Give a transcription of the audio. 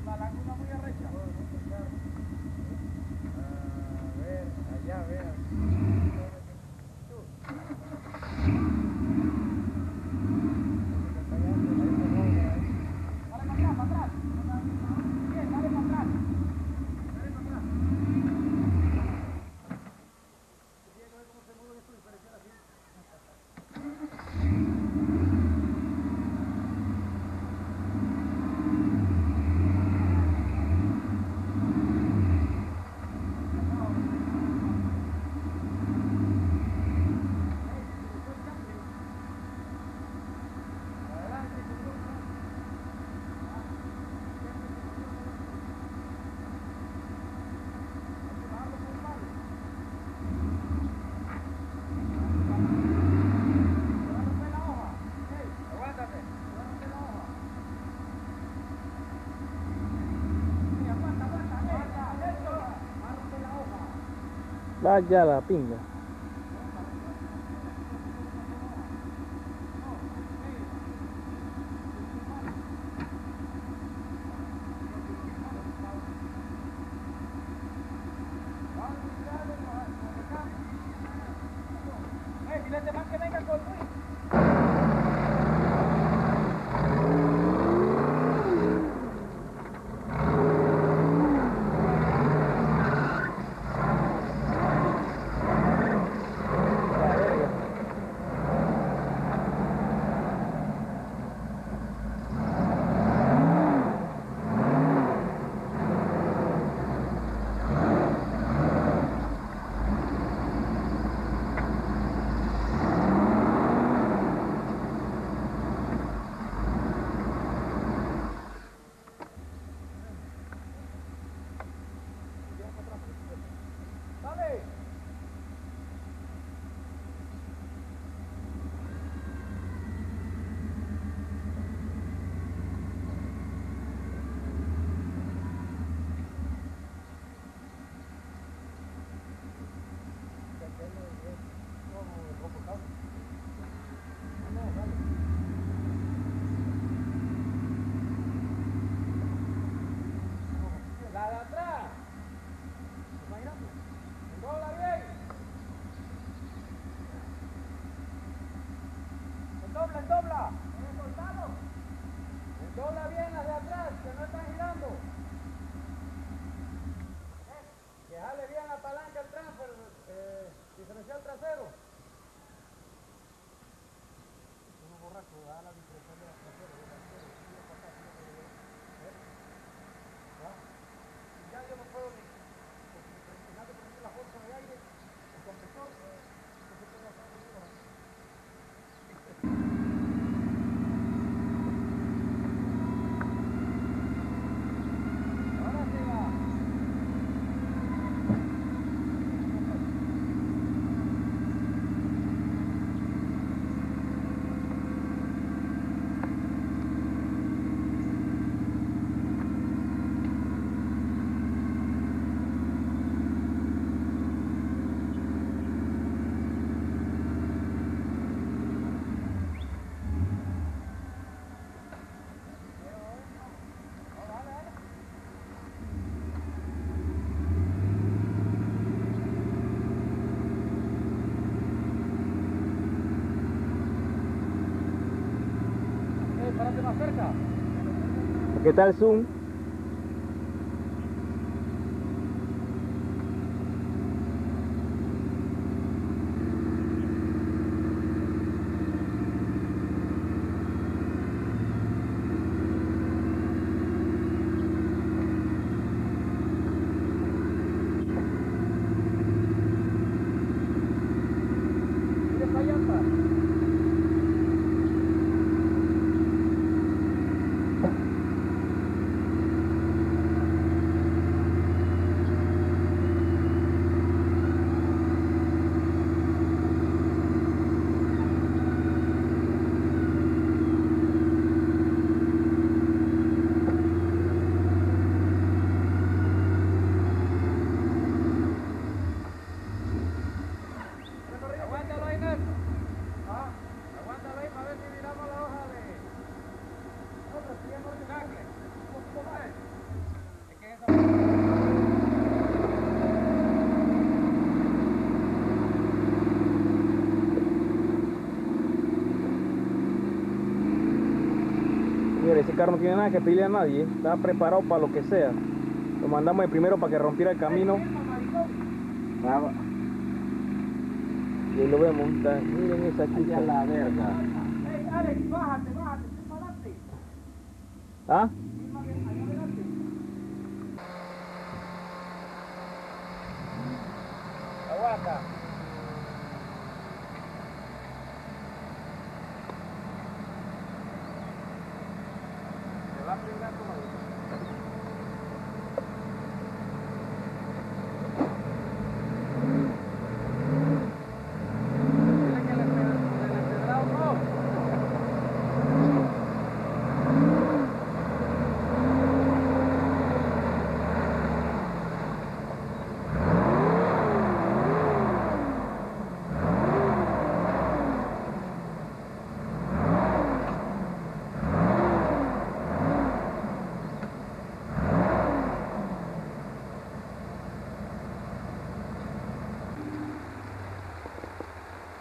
la laguna muy arrecha. A ver, allá, vean. Dale para atrás, Bien, dale para atrás. Dale para atrás. Bien, a ver cómo se mueve esto diferencial así. Vaya la pinga. Dile a este man que venga con Luis. Dale. La de atrás. Dobla bien. Dobla. Dobla bien las de atrás, que no están girando. Que jale bien la palanca el transfer, diferencial trasero. Uno borracho, da la diferencial de la trasero. Ya yo no puedo ni nadie poner la fuerza de aire, el compresor, ahora sí va. Párate más cerca. ¿Qué tal zoom? Mira esta llanta. Señores, ese carro no tiene nada que pedirle a nadie, estaba preparado para lo que sea. Lo mandamos de primero para que rompiera el camino. Vamos. Y ahí lo vemos, miren esa chica. Allá la verga. Hey, Alex, bájate, firma adelante. ¿Ah? Firma allá adelante. Aguanta. Se va a pringar como